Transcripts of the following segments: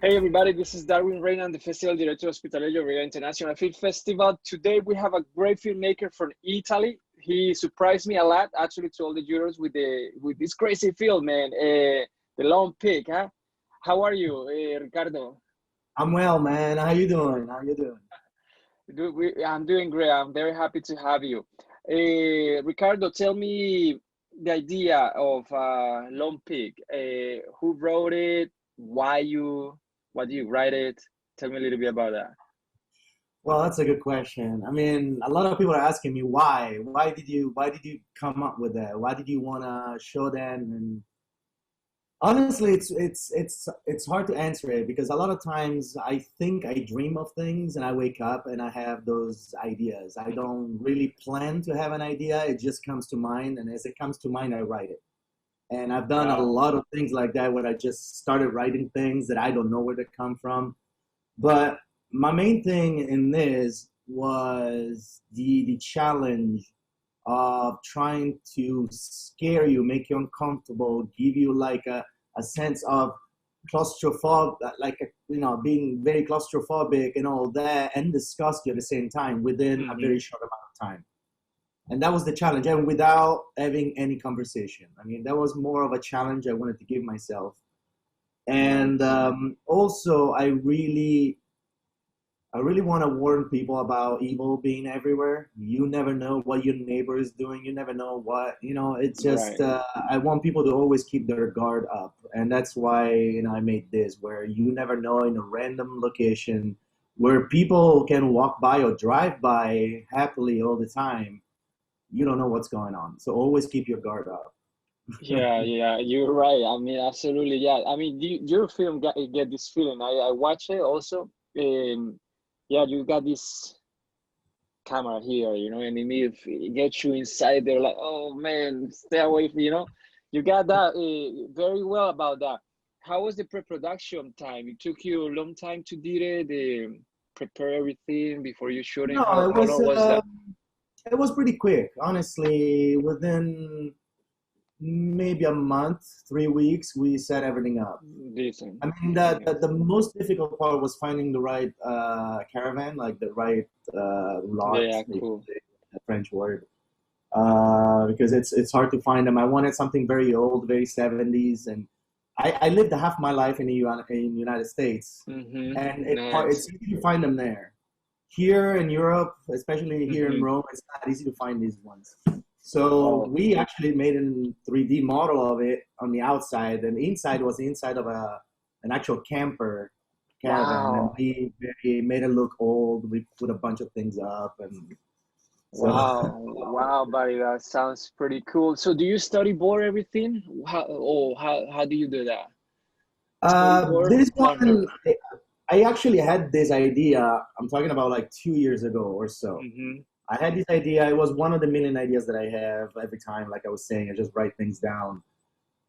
Hey everybody, this is Darwin Reina, the Festival Director Hospitalario Rio International Film Festival. Today we have a great filmmaker from Italy. He surprised me a lot, actually, to all the jurors with this crazy film, man. The Lone Pig, huh? How are you, Ricardo? I'm well, man. How you doing? How you doing? I'm doing great. I'm very happy to have you. Ricardo, tell me the idea of Lone Pig. Who wrote it? Why do you write it? Tell me a little bit about that. Well, that's a good question. I mean, a lot of people are asking me why. Why did you come up with that? Why did you want to show that? And honestly, it's hard to answer it because a lot of times I think I dream of things and I wake up and I have those ideas. I don't really plan to have an idea. It just comes to mind, and as it comes to mind, I write it. And I've done a Wow. lot of things like that where I just started writing things that I don't know where they come from. But my main thing in this was the challenge of trying to scare you, make you uncomfortable, give you like a sense of claustrophobic, like being very claustrophobic and all that, and disgust you at the same time within a Hmm. very short amount of time. And that was the challenge, and without having any conversation. I mean, that was more of a challenge I wanted to give myself. And Nice. also, I really want to warn people about evil being everywhere. You never know what your neighbor is doing. You never know it's just, Right. I want people to always keep their guard up. And that's why, I made this, where you never know in a random location where people can walk by or drive by happily all the time. You don't know what's going on. So always keep your guard up. Yeah, yeah, you're right. I mean, absolutely. Yeah. I mean, your film get this feeling. I watch it also. Um, yeah, you got this camera here, and it gets you inside there, like, oh man, stay away from. You got that very well about that. How was the pre-production time? It took you a long time to do it, prepare everything before you shooting. No, How long was that? it was pretty quick, honestly. Within maybe a month, 3 weeks, we set everything up. Decent. I mean, the most difficult part was finding the right caravan, like the right lot, Yeah, if you cool. say the French word, because it's hard to find them. I wanted something very old, very 70s, and I lived half my life in the United States, Mm-hmm. and Nice. it's easy to find them there. Here in Europe, especially here in Mm-hmm. Rome, it's not easy to find these ones. So Oh, we actually made a 3D model of it on the outside, and inside was the inside of an actual camper caravan, and wow. we made it look old. We put a bunch of things up, and so Wow. Wow, buddy, that sounds pretty cool. So do you storyboard everything? How do you do that? Storyboard? this Handwritten? one, I actually had this idea. I'm talking about like 2 years ago or so. Mm-hmm. I had this idea. It was one of the million ideas that I have every time. Like I was saying, I just write things down.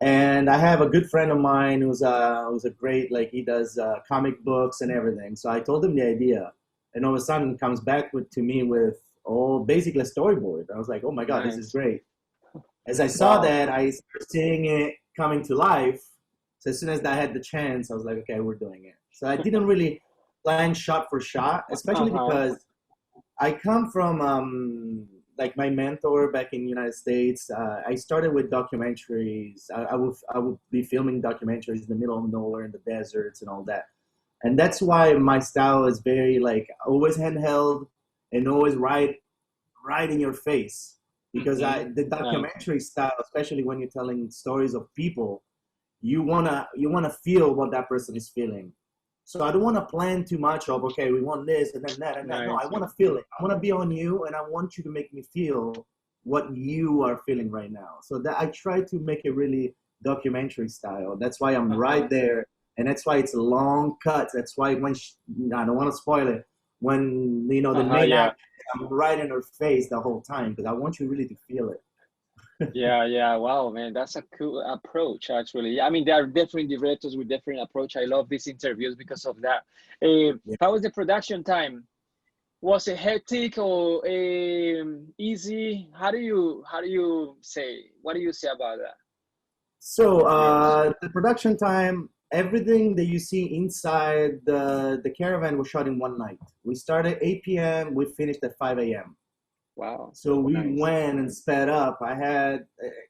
And I have a good friend of mine who's a great, like, he does comic books and everything. So I told him the idea, and all of a sudden comes back to me with all basically a storyboard. I was like, oh my god, this is Nice. great. As I saw Wow. that, I started seeing it coming to life. So as soon as I had the chance, I was like, okay, we're doing it. So I didn't really plan shot for shot, especially Uh-huh. because I come from like my mentor back in the United States. I started with documentaries. I would be filming documentaries in the middle of nowhere in the deserts and all that. And that's why my style is very like always handheld and always right in your face. Because Mm-hmm. the Nice. documentary style, especially when you're telling stories of people, you wanna feel what that person is feeling. So I don't want to plan too much of, okay, we want this and then that and that. No, I Nice. want to feel it. I want to be on you, and I want you to make me feel what you are feeling right now. So that I try to make it really documentary style. That's why I'm right Uh-huh. there, and that's why it's long cuts. That's why I don't want to spoil it, when the Uh-huh. main Yeah. actor, I'm right in her face the whole time because I want you really to feel it. Yeah, yeah. Wow, man, that's a cool approach, actually. Yeah, I mean, there are different directors with different approach. I love these interviews because of that. Yeah. How was the production time? Was it hectic or easy? How do you say? What do you say about that So from yours? the production time. everything that you see inside the caravan was shot in one night. We started 8 p.m. We finished at 5 a.m. Wow. So we Nice. went and sped up.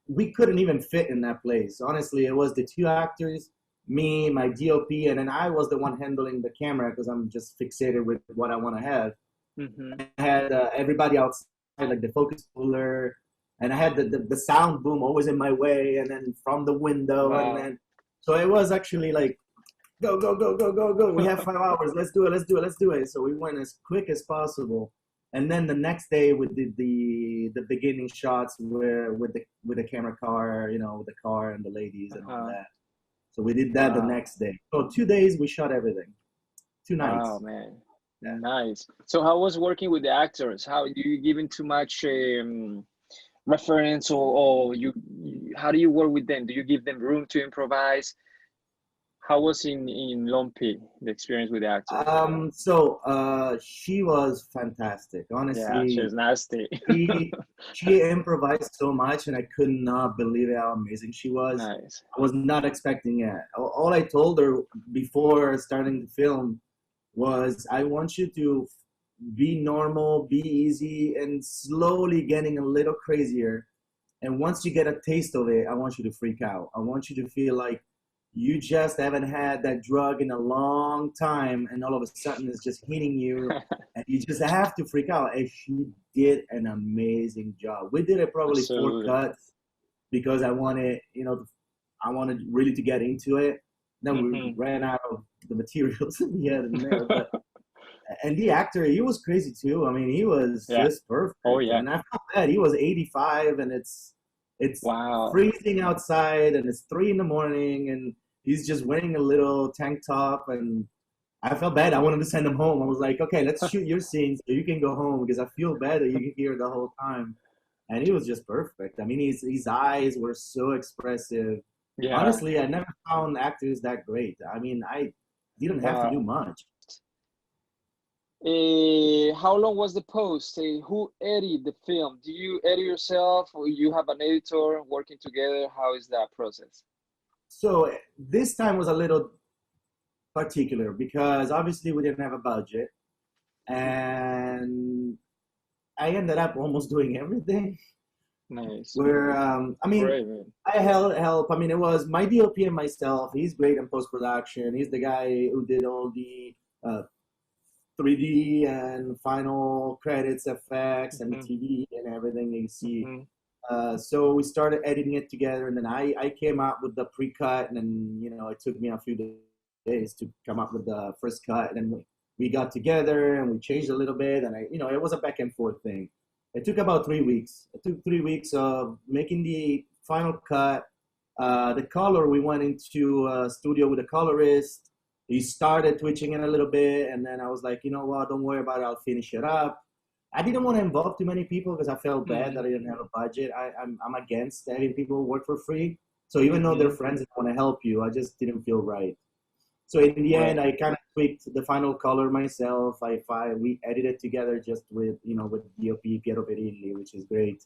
We couldn't even fit in that place. Honestly, it was the two actors, me, my DOP, and then I was the one handling the camera because I'm just fixated with what I want to have. Mm-hmm. I had everybody outside, like the focus puller, and I had the sound boom always in my way, and then from the window, Wow. and then so it was actually like go go go go go go. We have 5 hours. Let's do it. Let's do it. Let's do it. So we went as quick as possible. And then the next day we did the beginning shots where with the camera car, with the car and the ladies and all that. So we did that the next day. So 2 days we shot everything. 2 nights. Wow, man. Yeah. Nice. So how was working with the actors? How do you give them too much reference or how do you work with them? Do you give them room to improvise? How was in Lompi the experience with the actors? So she was fantastic. Honestly, yeah, she was nasty. she improvised so much, and I could not believe how amazing she was. Nice. I was not expecting it. All I told her before starting the film was, I want you to be normal, be easy, and slowly getting a little crazier. And once you get a taste of it, I want you to freak out. I want you to feel like you just haven't had that drug in a long time, and all of a sudden it's just hitting you, and you just have to freak out. And she did an amazing job. We did it probably Absolutely. 4 cuts because I wanted, I wanted really to get into it. Then we ran out of the materials in the end there, but and the actor, he was crazy too. I mean, he was just perfect. Oh yeah. And I felt bad. He was 85, and it's wow. freezing outside, and it's 3 a.m, and he's just wearing a little tank top, and I felt bad. I wanted to send him home. I was like, okay, let's shoot your scenes so you can go home, because I feel bad that you can hear the whole time. And he was just perfect. I mean, his eyes were so expressive. Yeah. Honestly, I never found actors that great. I mean, I didn't have to do much. How long was the post? Who edited the film? Do you edit yourself, or you have an editor working together? How is that process? So this time was a little particular because obviously we didn't have a budget, and I ended up almost doing everything. Nice. Where I mean, great, I help. I mean, it was my DOP and myself. He's great in post-production. He's the guy who did all the 3D and final credits effects and TV and everything you see. So we started editing it together, and then I came out with the pre-cut, and then it took me a few days to come up with the first cut, and then we got together and we changed a little bit, and it was a back and forth thing. It took about 3 weeks. It took 3 weeks of making the final cut. The color, we went into a studio with a colorist. He started twitching it a little bit, and then I was like, you know what, don't worry about it, I'll finish it up. I didn't want to involve too many people because I felt bad that I didn't have a budget. I'm against having people work for free. So even though they're friends and want to help you, I just didn't feel right. So in the end, I kind of tweaked the final color myself. We edited together just with DOP Piero Perilli, which is great.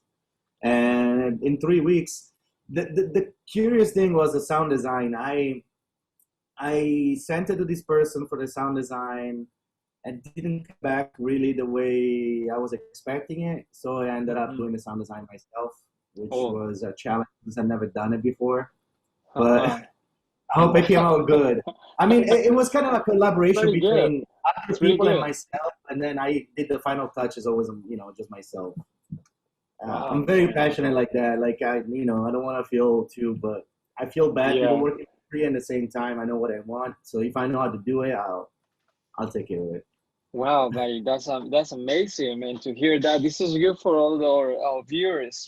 And in 3 weeks, the curious thing was the sound design. I sent it to this person for the sound design, and didn't come back really the way I was expecting it. So I ended up doing the sound design myself, which was a challenge because I'd never done it before. But I hope it came out good. I mean, it was kind of a collaboration between other people and myself, and then I did the final touches always, just myself. I'm very passionate like that. Like I don't want to feel too, but I feel bad people working for free, and at the same time, I know what I want. So if I know how to do it, I'll take care of it. Wow, buddy, that's amazing, man, to hear that. This is good for all our viewers.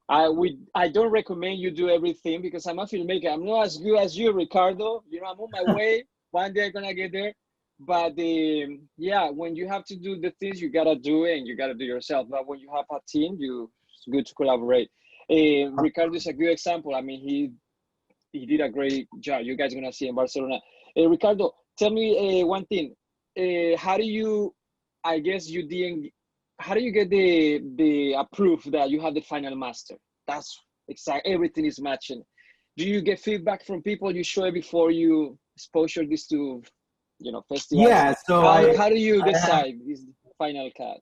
I don't recommend you do everything because I'm a filmmaker. I'm not as good as you, Ricardo. I'm on my way. One day I'm gonna get there. But when you have to do the things, you gotta do it, and you gotta do yourself. But when you have a team, it's good to collaborate. Ricardo is a good example. I mean, he did a great job. You guys are gonna see in Barcelona. Ricardo, tell me one thing. How do you get the proof that you have the final master? That's exactly, everything is matching. do you get feedback from people you show it before you exposure this to, festivals? Yeah, so how do you I have, decide this final cut?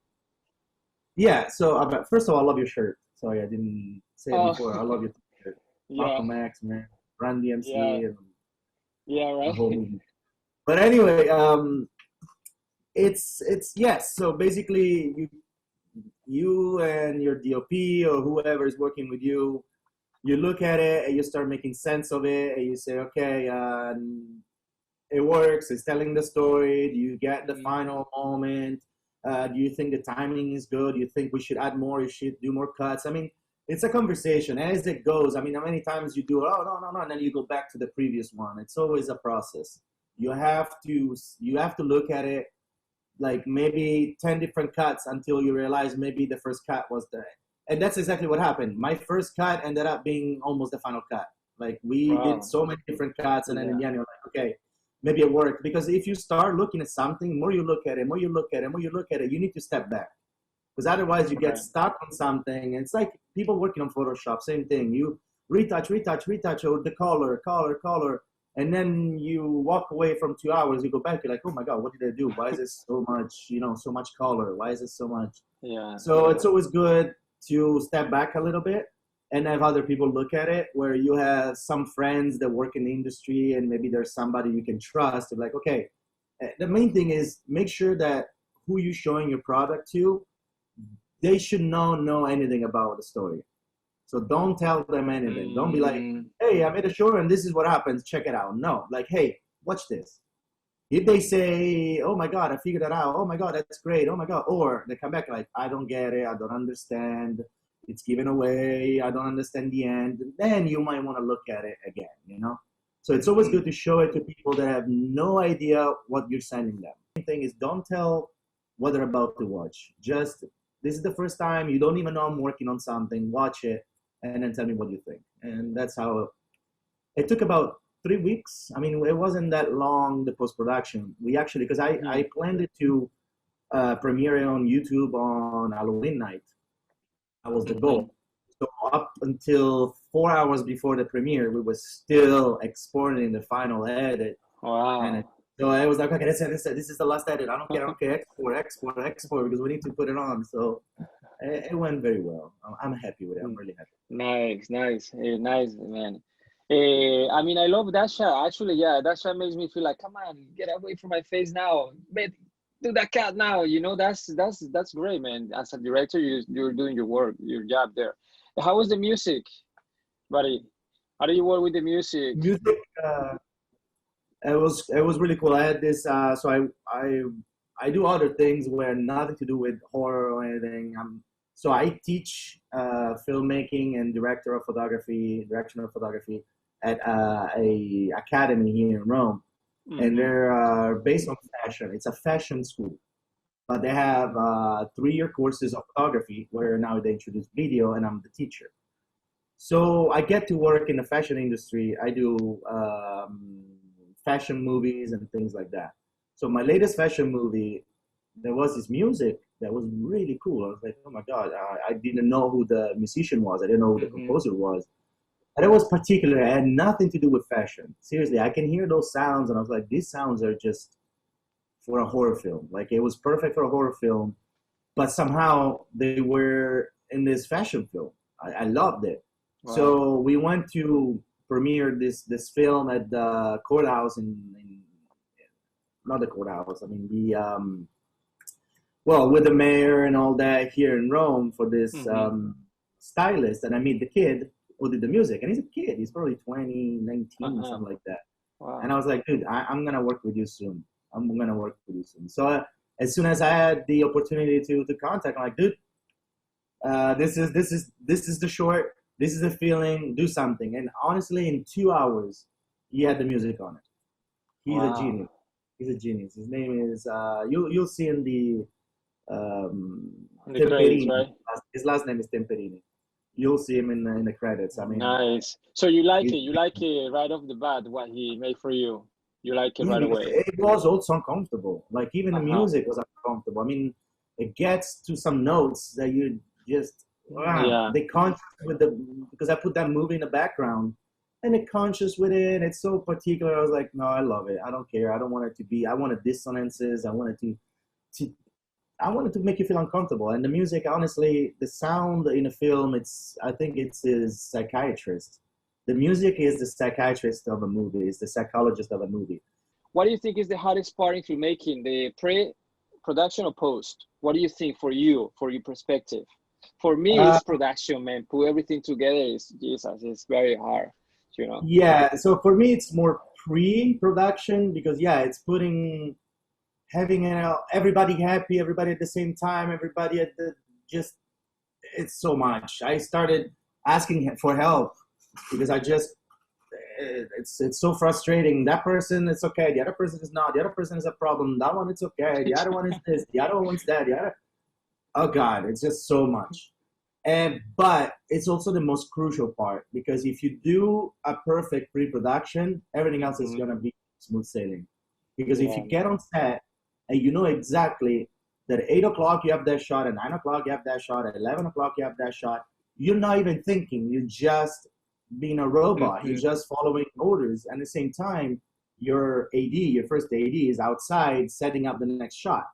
yeah, so first of all, I love your shirt. Sorry, I didn't say it Oh, before. I love your shirt. yeah, Malcolm X, man, Run DMC, yeah, and yeah, the right. whole movie. But anyway, it's yes. So basically, you and your DOP or whoever is working with you, you look at it and you start making sense of it, and you say, okay, it works. It's telling the story. Do you get the final moment? Do you think the timing is good? Do you think we should add more? You should do more cuts. I mean, it's a conversation as it goes. I mean, how many times you do, oh no, and then you go back to the previous one. It's always a process. You have to look at it like maybe 10 different cuts until you realize maybe the first cut was the, and that's exactly what happened. My first cut ended up being almost the final cut. Like we did so many different cuts, and then in the end you're like, okay, maybe it worked. Because if you start looking at something, more you look at it, you need to step back. Because otherwise you get stuck on something. And it's like people working on Photoshop, same thing. You retouch, or the color. And then you walk away from 2 hours, you go back, you're like, oh my God, what did I do? Why is this so much, so much color? Why is it so much? Yeah. So it's always good to step back a little bit and have other people look at it, where you have some friends that work in the industry and maybe there's somebody you can trust. Like, okay, the main thing is make sure that who you're showing your product to, they should know anything about the story. So don't tell them anything. Don't be like, hey, I made a show and this is what happens. Check it out. No, like, hey, watch this. If they say, oh my God, I figured that out. Oh my God, that's great. Oh my God. Or they come back like, I don't get it. I don't understand. It's given away. I don't understand the end. Then you might want to look at it again, So it's always good to show it to people that have no idea what you're sending them. The thing is, don't tell what they're about to watch. Just, this is the first time. You don't even know I'm working on something. Watch it and then tell me what you think. And that's how it took about 3 weeks. I mean, it wasn't that long, the post-production. We actually, because I planned it to premiere it on YouTube on Halloween night. That was the goal. So up until 4 hours before the premiere, we were still exporting the final edit. Wow. And so I was like, okay, this is the last edit. I don't care. Okay, export, because we need to put it on. So it went very well. I'm happy with it. I'm really happy. Nice, nice, man. I mean, I love that shot. Actually, yeah, that shot makes me feel like, come on, get away from my face now. Do that cut now. That's great, man. As a director, you're doing your job there. How was the music, buddy? How do you work with the music? Music, it was really cool. I had this, so I do other things where nothing to do with horror or anything. So I teach filmmaking and direction of photography at a academy here in Rome, and they're based on fashion. It's a fashion school, but they have 3-year courses of photography where now they introduce video, and I'm the teacher. So I get to work in the fashion industry. I do fashion movies and things like that. So my latest fashion movie, there was this music that was really cool. I was like, oh my God, I didn't know who the musician was. I didn't know who the composer was. And it was particular. It had nothing to do with fashion. Seriously, I can hear those sounds, and I was like, these sounds are just for a horror film. Like, it was perfect for a horror film, but somehow they were in this fashion film. I loved it. Wow. So we went to premiere this film at the courthouse not the courthouse, I mean the well, with the mayor and all that here in Rome for this stylist, and I meet the kid who did the music, and he's a kid, he's probably 20, 19, something like that. Wow. And I was like, dude, I'm gonna work with you soon. So as soon as I had the opportunity to contact, I'm like, dude, this is the short, this is the feeling, do something. And honestly, in 2 hours, he had the music on it. He's a genius. He's a genius. His name is you'll see in the credits, right? His last name is Temperini. You'll see him in the credits. I mean, nice. So you like it right off the bat, what he made for you. You like it right away. It was also uncomfortable. Like, even the music was uncomfortable. I mean, it gets to some notes that you just they contrast with because I put that movie in the background, and conscious with it. It's so particular. I was like, no, I love it. I don't care. I don't want it to be. I wanted dissonances. I wanted to I wanted to make you feel uncomfortable. And the music, honestly, the sound in a film, I think it's his psychiatrist. The music is the psychiatrist of a movie. It's the psychologist of a movie. What do you think is the hardest part in filmmaking, the pre-production or post? What do you think for your perspective? For me, it's production, man. Put everything together is Jesus. It's very hard, you know. Yeah. So for me, it's more pre-production because it's having everybody happy, everybody at the same time, everybody at it's so much. I started asking for help because it's so frustrating. That person, it's okay. The other person is not. The other person is a problem. That one, it's okay. The other one is this. The other one's that. Oh God, it's just so much. But it's also the most crucial part because if you do a perfect pre-production, everything else is going to be smooth sailing. Because if you get on set and you know exactly that at 8 o'clock you have that shot, at 9 o'clock you have that shot, at 11 o'clock you have that shot, you're not even thinking. You're just being a robot. You're just following orders. And at the same time, your AD, your first AD, is outside setting up the next shot.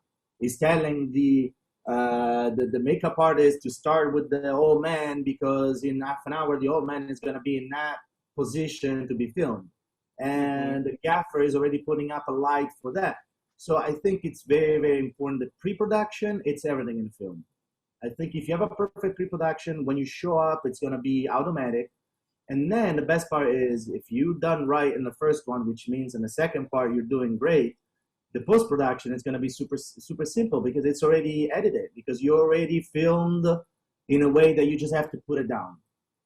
He's telling the makeup artist to start with the old man because in half an hour the old man is going to be in that position to be filmed. And the gaffer is already putting up a light for that. So I think it's very, very important that pre-production, it's everything in film. I think if you have a perfect pre-production, when you show up, it's going to be automatic. And then the best part is if you've done right in the first one, which means in the second part you're doing great, the post-production is going to be super, super simple because it's already edited, because you already filmed in a way that you just have to put it down.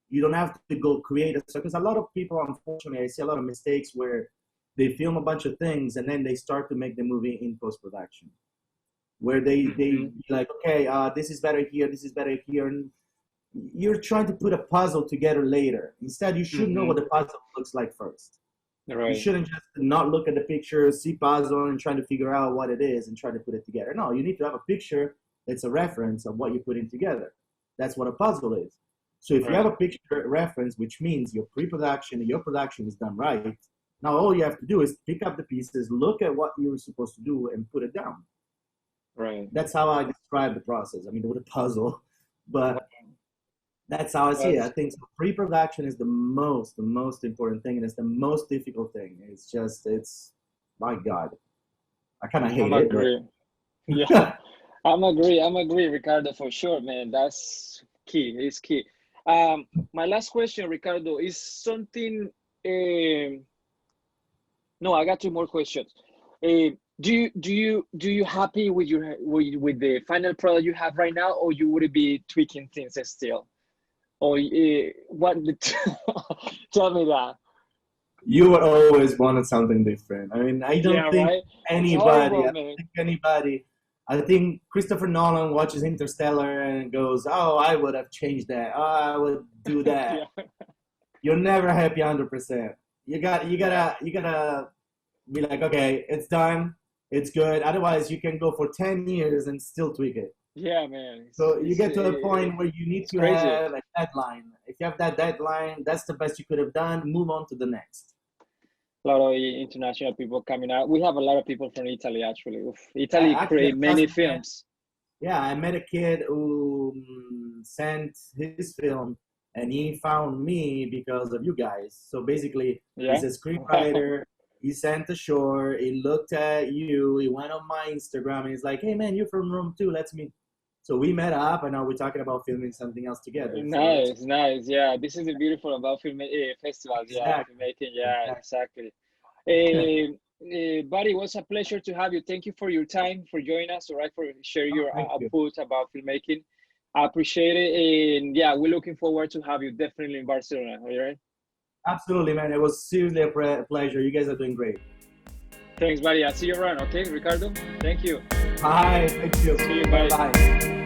You don't have to go create because a lot of people, unfortunately, I see a lot of mistakes where they film a bunch of things and then they start to make the movie in post-production, where they be like, okay, this is better here, this is better here, and you're trying to put a puzzle together later. Instead, you should know what the puzzle looks like first. Right. You shouldn't just not look at the picture, see puzzle, and try to figure out what it is and try to put it together. No, you need to have a picture that's a reference of what you're putting together. That's what a puzzle is. So if you have a picture reference, which means your pre-production and your production is done right, now all you have to do is pick up the pieces, look at what you were supposed to do, and put it down. Right. That's how I describe the process. I mean, with a puzzle, but that's how I see it. I think pre-production is the most important thing, and it's the most difficult thing. It's my God, I kind of hate it. Agree. Yeah, I'm agree, Ricardo, for sure, man. That's key. It's key. My last question, Ricardo, is something. No, I got two more questions. Do you happy with with the final product you have right now, or you would be tweaking things still? Or what? Tell me that. You would always wanted something different. I mean, I don't think anybody. I think Christopher Nolan watches Interstellar and goes, "Oh, I would have changed that. Oh, I would do that." You're never happy 100%. You gotta be like, okay, it's done, it's good. Otherwise, you can go for 10 years and still tweak it. Yeah, man. So you get to a point where you need to have a deadline. If you have that deadline, that's the best you could have done. Move on to the next. A lot of international people coming out. We have a lot of people from Italy, actually. Italy create many films. Yeah, I met a kid who sent his film, and he found me because of you guys. So basically, he's a screenwriter. He sent ashore. He looked at you. He went on my Instagram, and he's like, "Hey, man, you're from Rome too. Let's meet." So we met up, and now we're talking about filming something else together. Nice, nice. Yeah, this is the beautiful about film festivals. Exactly. Yeah, filmmaking. Yeah, exactly. Buddy, it was a pleasure to have you. Thank you for your time, for joining us, all right, for sharing your output about filmmaking. I appreciate it. And yeah, we're looking forward to have you definitely in Barcelona. All right? Absolutely, man. It was seriously a pleasure. You guys are doing great. Thanks, buddy. I'll see you around, okay, Ricardo? Thank you. Bye. Thank you. See you, bye. Bye.